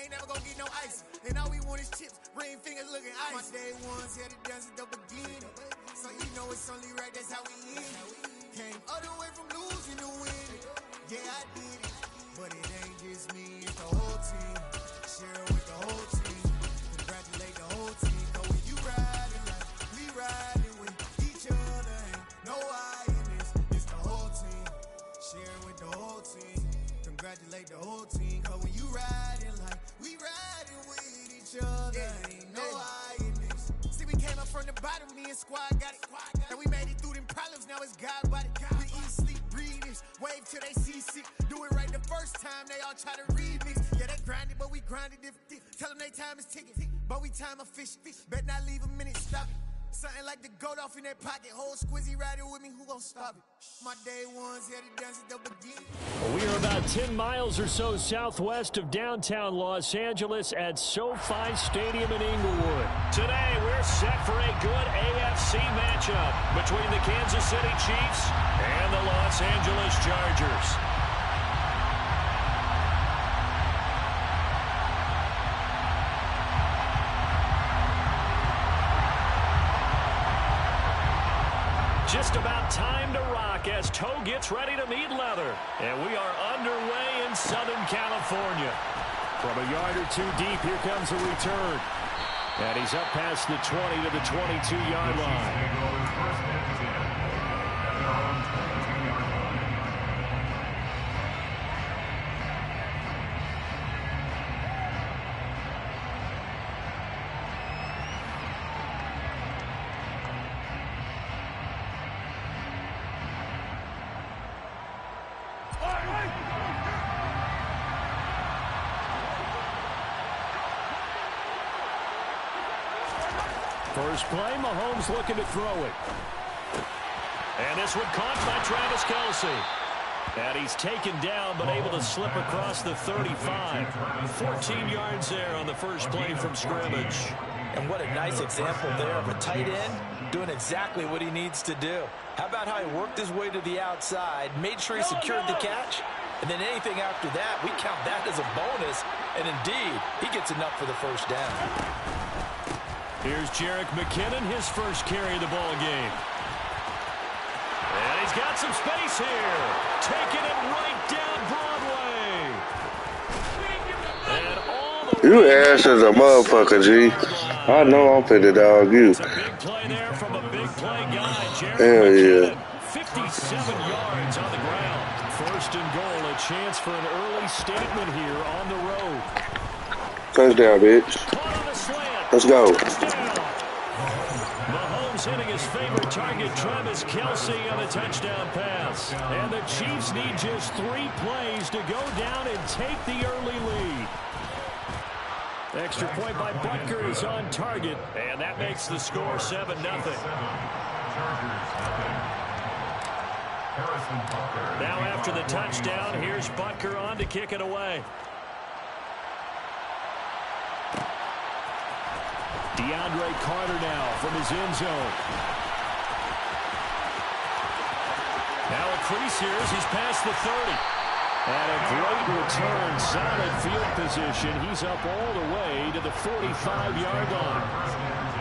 ain't never gonna get no ice. And all we want is chips, ring fingers looking ice. My day ones had to dance at the beginning. So you know it's only right, that's how we end. Came all the way from losing to winning. Yeah, I did it. But it ain't just me, it's the whole team. Share it with the whole team. Congratulate the whole team. Know when you riding like we riding with each other. Ain't no I in this, it's the whole team. Share it with the whole team. Congratulate the whole team. Cause when you riding like we riding with each other. Ain't no I in this. See, we came up from the bottom, me and squad got it. And we made it through them problems, now it's God body. We eat, sleep, breathe this. Wave till they see sick. Do it right the first time, they all try to remix. Yeah, they grinded, but we grinded different. Tell them they time is ticking, but we time a fish. Bet not leave a minute, stop it. Something like the goat off in their pocket. Whole squizzy riding with me, who gon' stop it? My day ones had to dance at the beginning. We are about 10 miles or so southwest of downtown Los Angeles at SoFi Stadium in Inglewood. Today, we're set for a good AFC matchup between the Kansas City Chiefs and the Los Angeles Chargers. Just about time to rock as Toe gets ready to meet leather. And we are underway in Southern California. From a yard or two deep, here comes a return. And he's up past the 20 to the 22-yard line. First play, Mahomes looking to throw it. And this one caught by Travis Kelce. And he's taken down, but able to slip across the 35. 14 yards there on the first play from scrimmage. And what a nice example there of a tight end doing exactly what he needs to do. How about how he worked his way to the outside, made sure he secured the catch, and then anything after that, we count that as a bonus. And indeed, he gets enough for the first down. Here's Jerick McKinnon, his first carry of the ball game. And he's got some space here. Taking it right down Broadway. And all the you ass as a motherfucker, G. I know I'm finna dog you. It's a big play there from a big play guy, Jerick Hell McKinnon. yeah. 57 yards on the ground. First and goal, a chance for an early statement here on the road. Touchdown, bitch. Let's go. Mahomes hitting his favorite target, Travis Kelce, on a touchdown pass. And the Chiefs need just 3 plays to go down and take the early lead. Extra point by Butker is on target, and that makes the score 7-0. Now after the touchdown, here's Butker on to kick it away. DeAndre Carter now from his end zone. Now a crease here as he's past the 30. And a great return, solid field position. He's up all the way to the 45-yard line.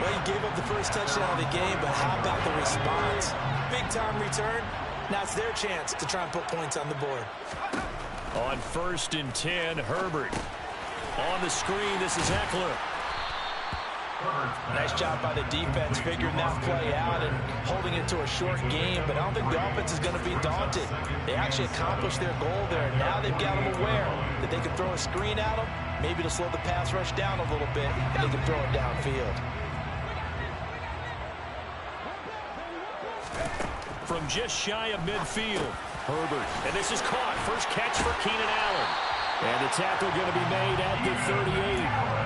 Well, he gave up the first touchdown of the game, but how about the response? Big-time return. Now it's their chance to try and put points on the board. On 1st and 10, Herbert. On the screen, this is Eckler. Nice job by the defense figuring that play out and holding it to a short game, but I don't think the offense is going to be daunted. They actually accomplished their goal there. Now they've got them aware that they can throw a screen at them, maybe to slow the pass rush down a little bit, and they can throw it downfield. From just shy of midfield, Herbert. And this is caught. First catch for Keenan Allen. And the tackle going to be made at the 38.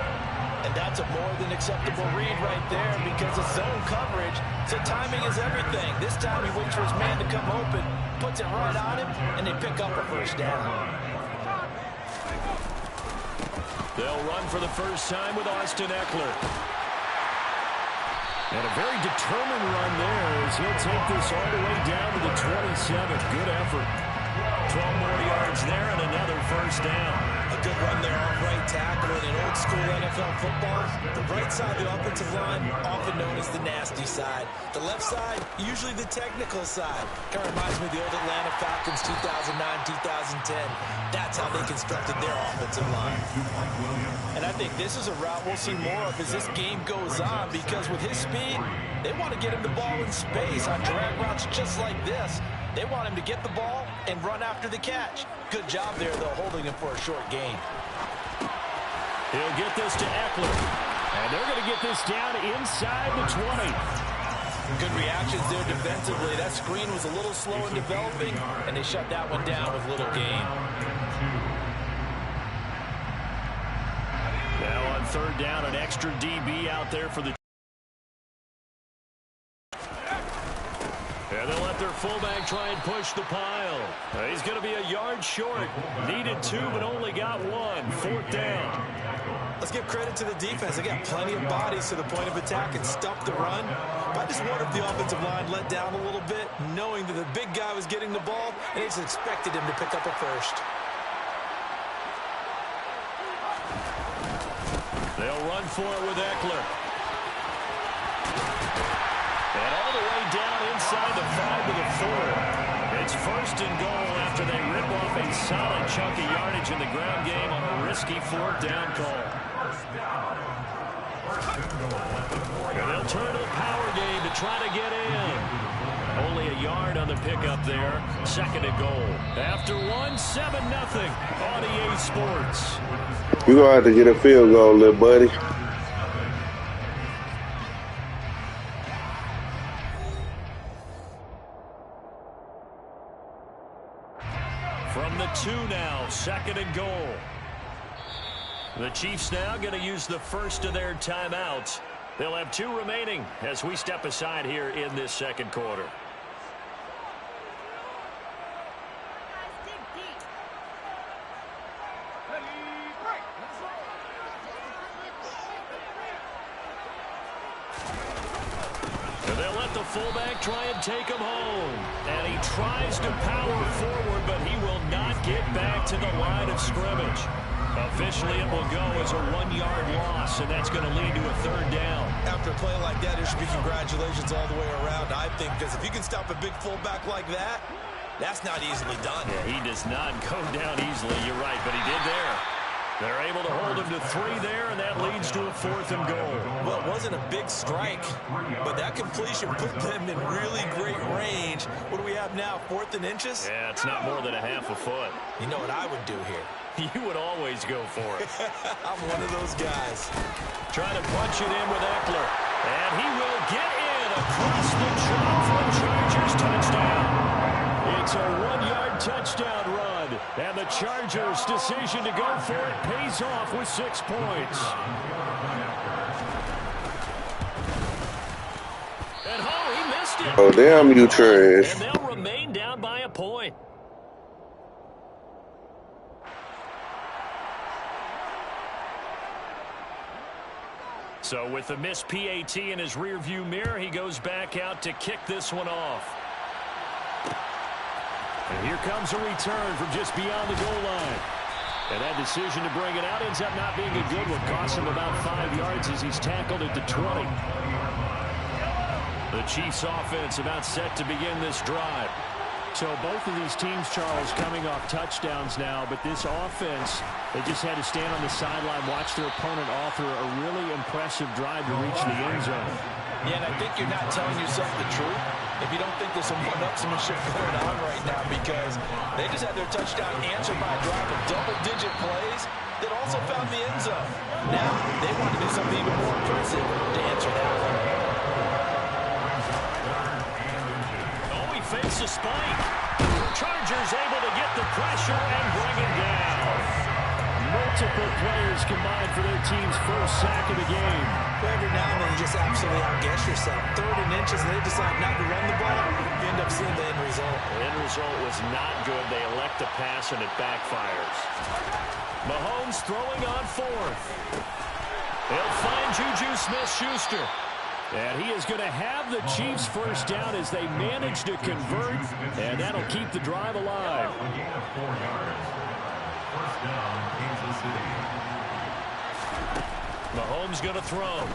And that's a more than acceptable read right there because of zone coverage. So timing is everything. This time he waits for his man to come open, puts it right on him, and they pick up a first down. They'll run for the first time with Austin Eckler. And a very determined run there as he'll take this all the way down to the 27. Good effort. 12 more yards there and another first down. A good run there off right tackle. In old school NFL football, the right side of the offensive line, often known as the nasty side. The left side, usually the technical side. Kind of reminds me of the old Atlanta Falcons 2009-2010. That's how they constructed their offensive line. And I think this is a route we'll see more of as this game goes on, because with his speed, they want to get him the ball in space on drag routes just like this. They want him to get the ball and run after the catch. Good job there, though, holding him for a short gain. He'll get this to Eckler. And they're going to get this down inside the 20. Good reactions there defensively. That screen was a little slow in developing, and they shut that one down with little gain. Now on third down, an extra DB out there for the... And they'll let their fullback try and push the pile. He's going to be a yard short. Needed 2, but only got 1. Fourth down. Let's give credit to the defense. They got plenty of bodies to the point of attack and stuffed the run. But I just wonder if the offensive line let down a little bit, knowing that the big guy was getting the ball, and they just expected him to pick up a first. They'll run for it with Eckler. And all the way down inside the 5 to the 4. It's first and goal after they rip off a solid chunk of yardage in the ground game on a risky fourth down call. And they'll turn to the power game to try to get in. Only a yard on the pickup there. Second and goal. After 1, 7-0 on EA Sports. You're going to have to get a field goal, little buddy. From the 2 now, second and goal. The Chiefs now going to use the first of their timeouts. They'll have 2 remaining as we step aside here in this second quarter. And they'll let the fullback try and take him home. And he tries to power forward, but he will not get back to the line of scrimmage. Officially, it will go as a 1-yard loss, and that's going to lead to a third down. After a play like that, there should be congratulations all the way around, I think, because if you can stop a big fullback like that, that's not easily done. Yeah, he does not go down easily, you're right, but he did there. They're able to hold him to 3 there, and that leads to a fourth and goal. Well, it wasn't a big strike, but that completion put them in really great range. What do we have now, 4th and inches? Yeah, it's not more than a half a foot. You know what I would do here? You would always go for it. I'm one of those guys. Trying to punch it in with Eckler. And he will get in across the chop for a Chargers touchdown. It's a 1-yard touchdown run. And the Chargers' decision to go for it pays off with 6 points. And he missed it. Oh, damn you trash. And they'll remain down by a point. So with the missed PAT in his rearview mirror, he goes back out to kick this one off. And here comes a return from just beyond the goal line. And that decision to bring it out ends up not being a good one. Costs him about 5 yards as he's tackled at the 20. The Chiefs offense about set to begin this drive. So both of these teams, Charles, coming off touchdowns now, but this offense, they just had to stand on the sideline, watch their opponent author a really impressive drive to reach the end zone. Yeah, and I think you're not telling yourself the truth if you don't think there's some one-upsmanship going on right now, because they just had their touchdown answered by a drive of double-digit plays that also found the end zone. Now they want to do something even more impressive to answer that one. Fakes a spike. Chargers able to get the pressure and bring him down. Multiple players combined for their team's first sack of the game. Every now and then you just absolutely outguess yourself. 3rd and inches, and they decide not to run the ball. You end up seeing the end result. The end result was not good. They elect to pass, and it backfires. Mahomes throwing on 4th. They'll find Juju Smith-Schuster. And he is going to have the Chiefs first down as they manage to convert, and that'll keep the drive alive. Mahomes going to throw.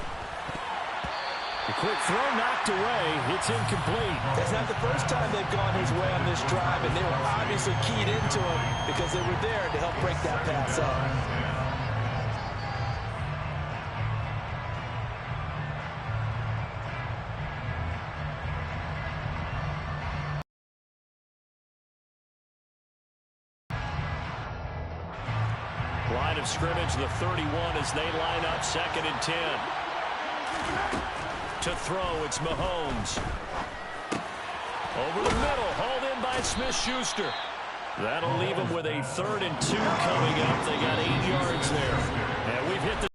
The quick throw knocked away. It's incomplete. That's not the first time they've gone his way on this drive, and they were obviously keyed into him because they were there to help break that pass up. Line of scrimmage, the 31 as they line up 2nd and 10. To throw, it's Mahomes. Over the middle, hauled in by Smith-Schuster. That'll leave them with a 3rd and 2 coming up. They got 8 yards there. And we've hit the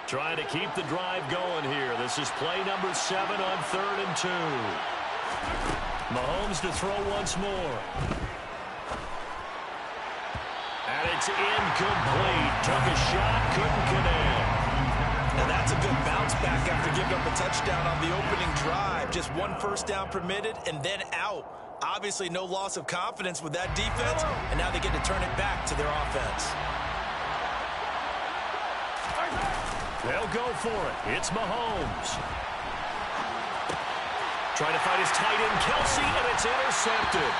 trying to keep the drive going here. This is play number 7 on 3rd and 2. Mahomes to throw once more. And it's incomplete. Took a shot, couldn't connect. Now that's a good bounce back after giving up a touchdown on the opening drive. Just 1 first down permitted and then out. Obviously no loss of confidence with that defense, and now they get to turn it back to their offense. They'll go for it. It's Mahomes. Trying to find his tight end, Kelsey, and it's intercepted.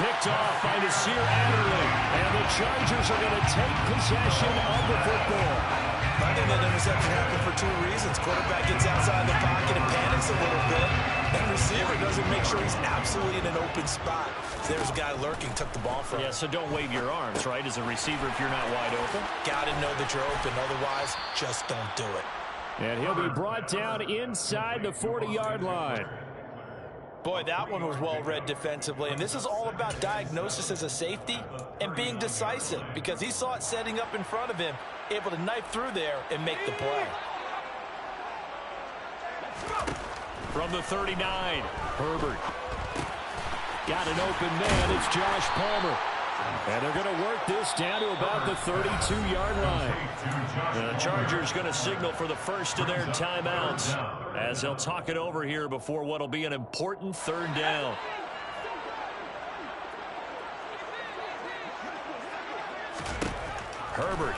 Picked off by Nasir Adderley. And the Chargers are going to take possession of the football. I think that interception happened for 2 reasons. Quarterback gets outside the pocket and panics a little bit. And receiver doesn't make sure he's absolutely in an open spot. So there's a guy lurking, took the ball from him. Yeah, so don't wave your arms, right, as a receiver if you're not wide open. Got to know that you're open. Otherwise, just don't do it. And he'll be brought down inside the 40-yard line. Boy, that one was well read defensively. And this is all about diagnosis as a safety and being decisive because he saw it setting up in front of him, able to knife through there and make the play. From the 39, Herbert. Got an open man. It's Josh Palmer. And they're going to work this down to about the 32-yard line. The Chargers going to signal for the first of their timeouts as they'll talk it over here before what will be an important 3rd down. Herbert.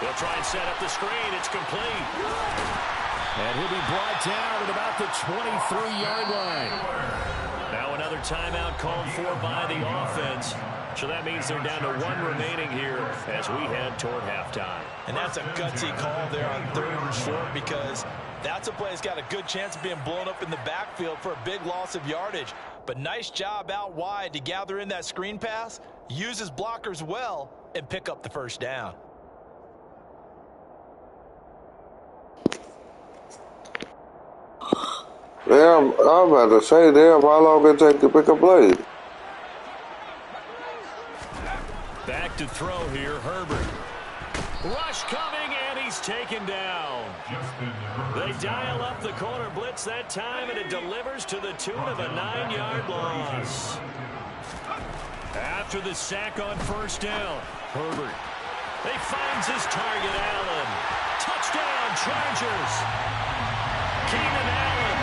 They'll try and set up the screen. It's complete. And he'll be brought down at about the 23-yard line. Now another timeout called for by the offense. So that means they're down to 1 remaining here as we head toward halftime. And that's a gutsy call there on 3rd and short because that's a play that's got a good chance of being blown up in the backfield for a big loss of yardage. But nice job out wide to gather in that screen pass, use his blockers well, and pick up the first down. Damn, I'm about to say, damn, how long it take to pick a play? Back to throw here, Herbert. Rush coming, and he's taken down. They dial up the corner blitz that time, and it delivers to the tune of a 9-yard loss. After the sack on first down, Herbert. He finds his target, Allen. Touchdown, Chargers. Keenan Allen,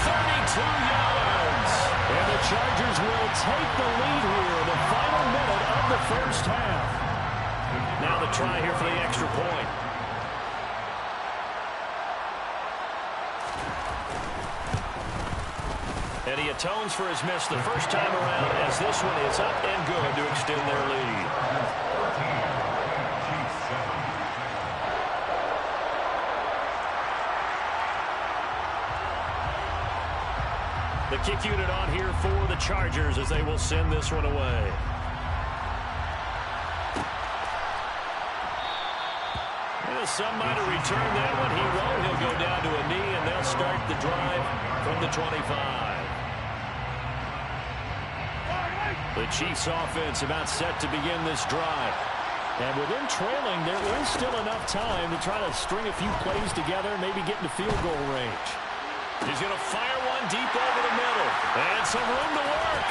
32 yards. And the Chargers will take the lead here in the final minute of the first half. Now the try here for the extra point. And he atones for his miss the first time around as this one is up and good to extend their lead. The kick unit on here for the Chargers as they will send this one away. Some might have returned that one. He won't. He'll go down to a knee, and they'll start the drive from the 25. The Chiefs offense about set to begin this drive. And within trailing, there is still enough time to try to string a few plays together and maybe get into field goal range. He's going to fire one deep over the middle. And some room to work.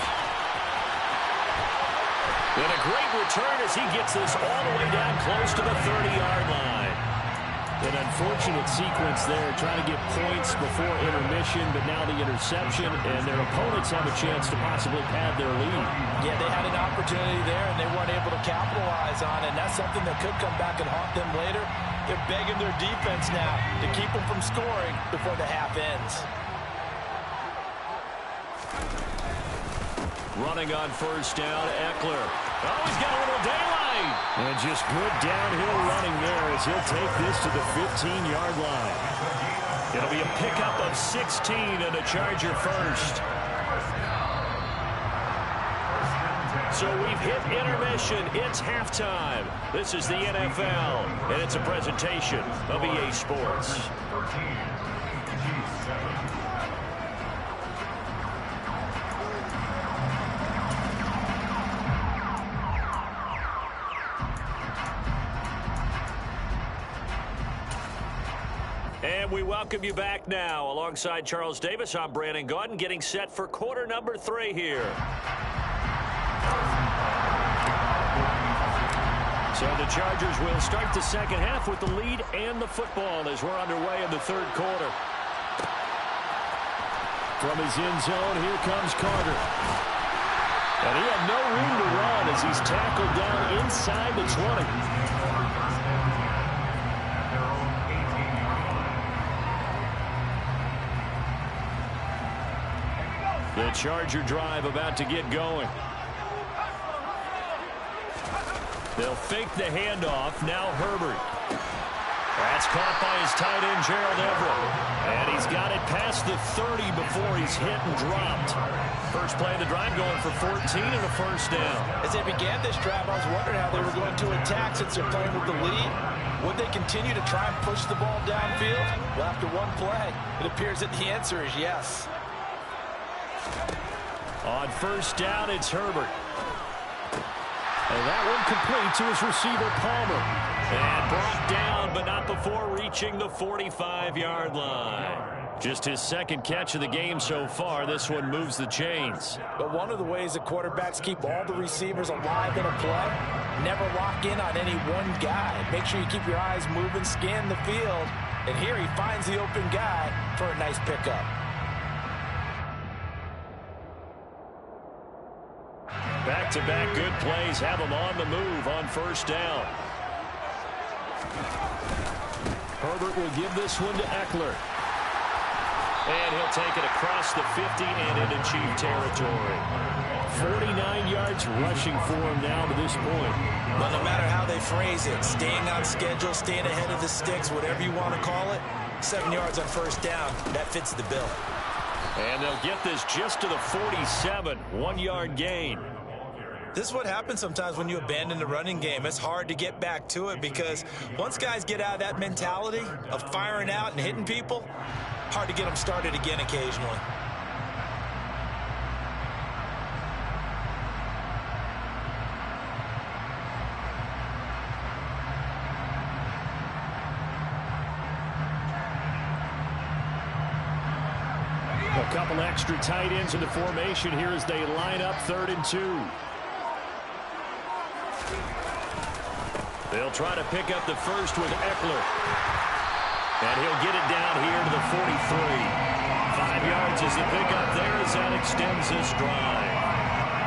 And a great return as he gets this all the way down close to the 30-yard line. An unfortunate sequence there, trying to get points before intermission, but now the interception, and their opponents have a chance to possibly pad their lead. Yeah, they had an opportunity there, and they weren't able to capitalize on it, and that's something that could come back and haunt them later. They're begging their defense now to keep them from scoring before the half ends. Running on first down, Eckler. Oh, he's got a little daylight. And just good downhill running there as he'll take this to the 15-yard line. It'll be a pickup of 16 and a Charger first. So we've hit intermission. It's halftime. This is the NFL, and it's a presentation of EA Sports. And we welcome you back now. Alongside Charles Davis, I'm Brandon Gaudin, getting set for quarter number 3 here. So the Chargers will start the second half with the lead and the football as we're underway in the third quarter. From his end zone, here comes Carter. And he had no room to run as he's tackled down inside the 20. The Charger drive about to get going. They'll fake the handoff. Now Herbert. That's caught by his tight end, Gerald Everett. And he's got it past the 30 before he's hit and dropped. First play of the drive going for 14 and a first down. As they began this drive, I was wondering how they were going to attack since they're playing with the lead. Would they continue to try and push the ball downfield? Well, after one play, it appears that the answer is yes. On first down, it's Herbert. And that one complete to his receiver, Palmer. And brought down, but not before reaching the 45-yard line. Just his second catch of the game so far. This one moves the chains. But one of the ways that quarterbacks keep all the receivers alive in a play, never lock in on any one guy. Make sure you keep your eyes moving, scan the field. And here he finds the open guy for a nice pickup. Back-to-back good plays have him on the move on first down. Herbert will give this one to Eckler. And he'll take it across the 50 and into Chief territory. 49 yards rushing for him now to this point. Well, no matter how they phrase it, staying on schedule, staying ahead of the sticks, whatever you want to call it, 7 yards on first down, that fits the bill. And they'll get this just to the 47, 1-yard gain. This is what happens sometimes when you abandon the running game. It's hard to get back to it because once guys get out of that mentality of firing out and hitting people, hard to get them started again occasionally. A couple extra tight ends in the formation here as they line up 3rd and 2. They'll try to pick up the first with Eckler. And he'll get it down here to the 43. 5 yards is the pickup there as that extends this drive.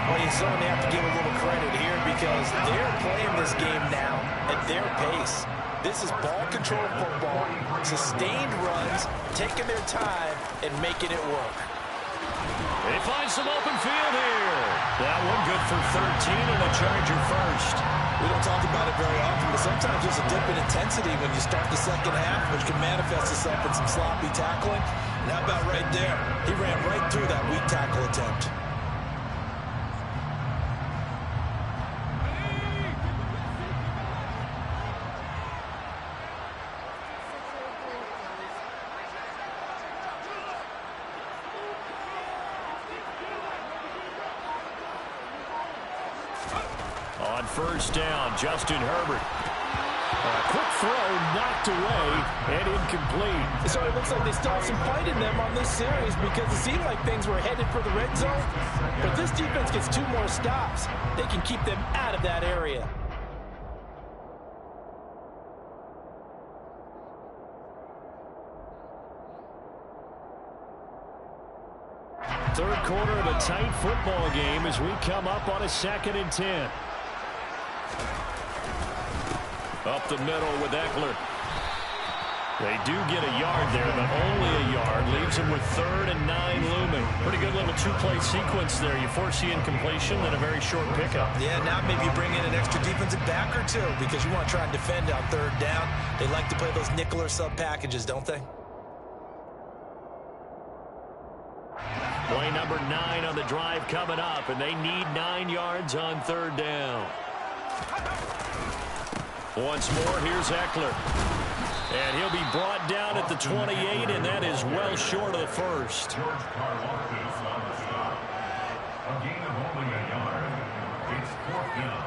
Well, you certainly have to give a little credit here because they're playing this game now at their pace. This is ball control football, sustained runs, taking their time and making it work. They find some open field here. That one good for 13 and a Charger first. We don't talk about it very often, but sometimes there's a dip in intensity when you start the second half, which can manifest itself in some sloppy tackling. And how about right there? He ran right through that weak tackle attempt. On first down, Justin Herbert. A quick throw knocked away and incomplete. So it looks like they still have some fight in them on this series because it seemed like things were headed for the red zone. But this defense gets 2 more stops. They can keep them out of that area. third quarter of a tight football game as we come up on a 2nd and 10. Up the middle with Eckler. They do get a yard there, but only a yard. Leaves them with 3rd and 9 looming. Pretty good little two-play sequence there. You force the incompletion, then a very short pickup. Yeah, now maybe you bring in an extra defensive back or two because you want to try and defend on 3rd down. They like to play those nickel or sub packages, don't they? Play number 9 on the drive coming up, and they need 9 yards on 3rd down. Once more, here's Eckler. And he'll be brought down at the 28, and that is well short of the first. George Karlaftis on the stop. A gain of only a yard. It's 4th down.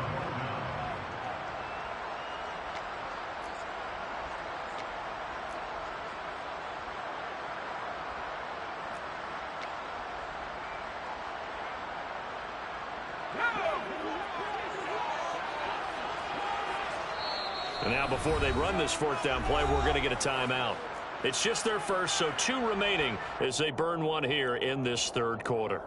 And now before they run this 4th down play, we're going to get a timeout. It's just their first, so 2 remaining as they burn one here in this 3rd quarter.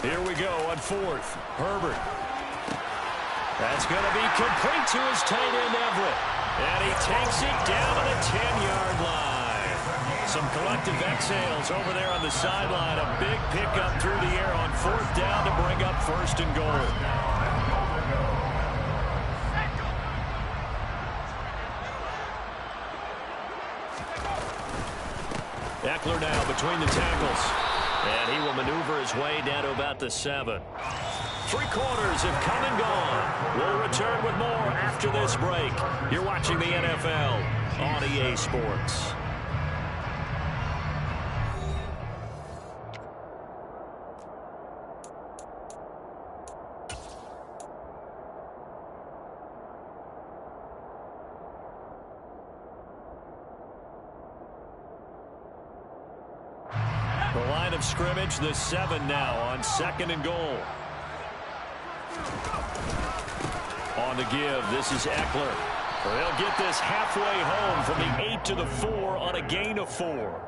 Here we go on 4th. Herbert. That's going to be complete to his tight end, Everett. And he takes it down to the 10-yard line. Some collective exhales over there on the sideline. A big pickup through the air on 4th down to bring up 1st and goal. Eckler now between the tackles. And he will maneuver his way down to about the 7. 3 quarters have come and gone. We'll return with more after this break. You're watching the NFL on EA Sports. The line of scrimmage, the 7 now on 2nd and goal. On the give, this is Eckler. They'll get this halfway home from the 8 to the 4 on a gain of 4.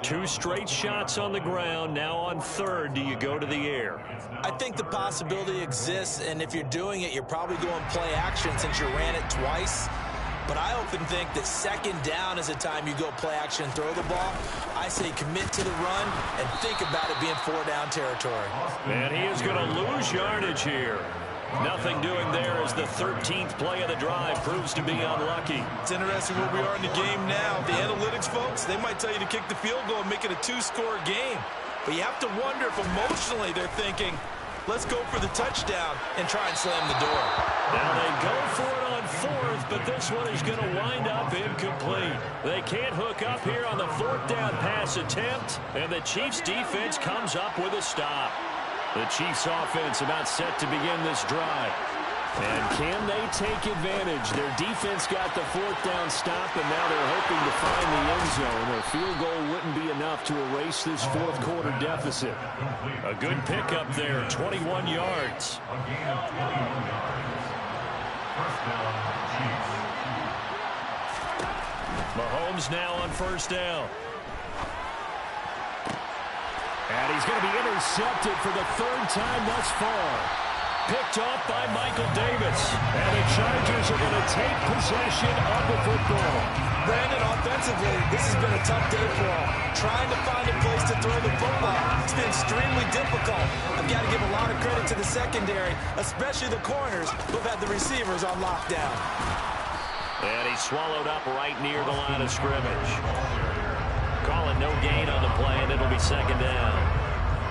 2 straight shots on the ground. Now on 3rd, do you go to the air? I think the possibility exists, and if you're doing it, you're probably going play action since you ran it twice. But I often think that 2nd down is a time you go play action and throw the ball. I say commit to the run and think about it being 4-down territory. And he is going to lose yardage here. Nothing doing there as the 13th play of the drive proves to be unlucky. It's interesting where we are in the game now. The analytics folks, they might tell you to kick the field goal and make it a 2-score game. But you have to wonder if emotionally they're thinking, let's go for the touchdown and try and slam the door. Now they go for it on 4th, but this one is going to wind up incomplete. They can't hook up here on the 4th down pass attempt, and the Chiefs defense comes up with a stop. The Chiefs offense about set to begin this drive. And can they take advantage? Their defense got the 4th down stop, and now they're hoping to find the end zone. A field goal wouldn't be enough to erase this 4th quarter deficit. A good pickup there, 21 yards. A gain of 21 yards. 1st down, Chiefs. Mahomes now on 1st down. And he's going to be intercepted for the 3rd time thus far. Picked off by Michael Davis. And the Chargers are going to take possession of the football. Brandon, offensively, this has been a tough day for them. Trying to find a place to throw the football. It's been extremely difficult. I've got to give a lot of credit to the secondary, especially the corners who've had the receivers on lockdown. And he's swallowed up right near the line of scrimmage. Calling no gain on the play, and it'll be 2nd down.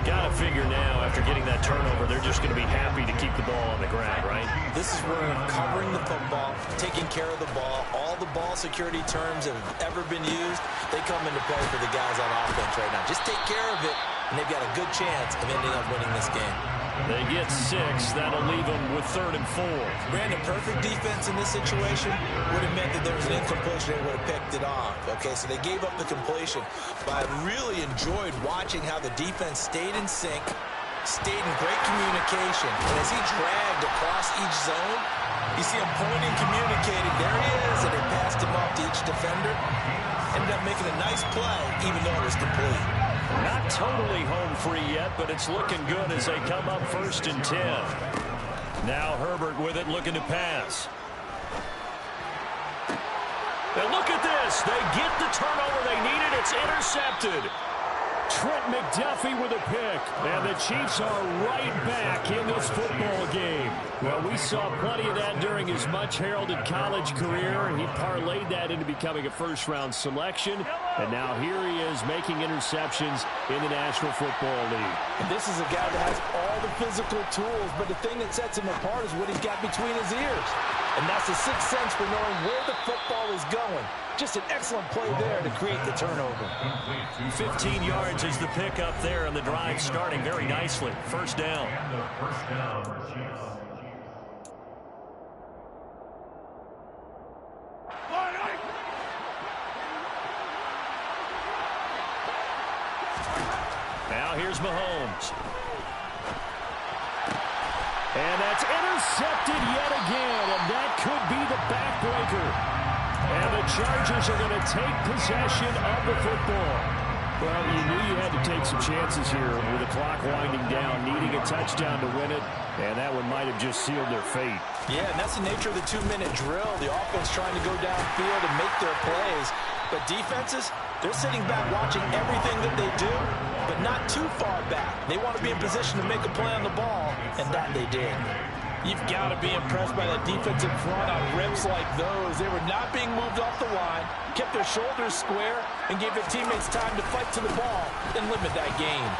Got to figure now, after getting that turnover, they're just going to be happy to keep the ball on the ground, right? This is where covering the football, taking care of the ball, all the ball security terms that have ever been used, they come into play for the guys on offense right now. Just take care of it, and they've got a good chance of ending up winning this game. They get 6. That'll leave them with 3rd and 4. Brandon, perfect defense in this situation would have meant that there was an incompletion. They would have picked it off. Okay, so they gave up the completion. But I really enjoyed watching how the defense stayed in sync, stayed in great communication. And as he dragged across each zone, you see him pointing, communicating. There he is, and they passed him off to each defender. Ended up making a nice play, even though it was complete. Not totally home free yet, but it's looking good as they come up 1st and 10. Now Herbert with it, looking to pass. And look at this. They get the turnover they needed. It's intercepted. Trent McDuffie with a pick. And the Chiefs are right back in this football game. Well, we saw plenty of that during his much-heralded college career. He parlayed that into becoming a first-round selection. And now here he is making interceptions in the National Football League. And this is a guy that has all the physical tools, but the thing that sets him apart is what he's got between his ears. And that's the sixth sense for knowing where the football is going. Just an excellent play there to create the turnover. 15 yards is the pickup there, and the drive starting very nicely. 1st down. Now here's Mahomes. And that's intercepted yet again, and that could be the backbreaker. And the Chargers are going to take possession of the football. Well, you knew you had to take some chances here with the clock winding down, needing a touchdown to win it, and that one might have just sealed their fate. Yeah, and that's the nature of the 2-minute drill. The offense trying to go downfield and make their plays. But defenses, they're sitting back watching everything that they do, but not too far back. They want to be in position to make a play on the ball, and that they did. You've got to be impressed by that defensive front on rips like those. They were not being moved off the line, kept their shoulders square, and gave their teammates time to fight to the ball and limit that gain.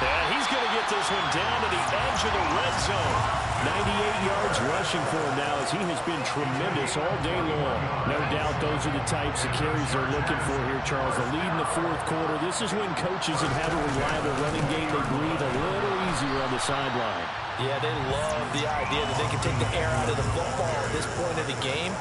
And he's going to get this one down to the edge of the red zone. 98 yards rushing for him now as he has been tremendous all day long. No doubt those are the types of carries they're looking for here, Charles. The lead in the 4th quarter. This is when coaches that have a reliable running game, they breathe a little easier on the sideline. Yeah, they love the idea that they can take the air out of the football at this point of the game.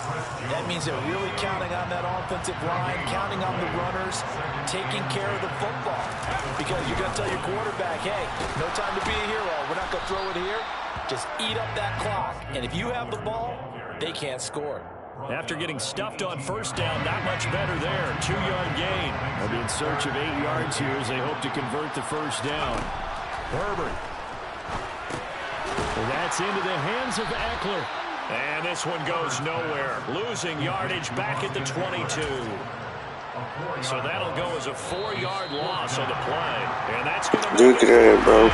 That means they're really counting on that offensive line, counting on the runners, taking care of the football. Because you're going to tell your quarterback, hey, no time to be a hero. We're not going to throw it here. Just eat up that clock. And if you have the ball, they can't score. After getting stuffed on 1st down, not much better there. 2-yard gain. They'll be in search of 8 yards here as they hope to convert the 1st down. Herbert. Well, that's into the hands of Eckler. And this one goes nowhere. Losing yardage back at the 22. So that'll go as a 4-yard loss on the play. And that's going to Look at that, bro.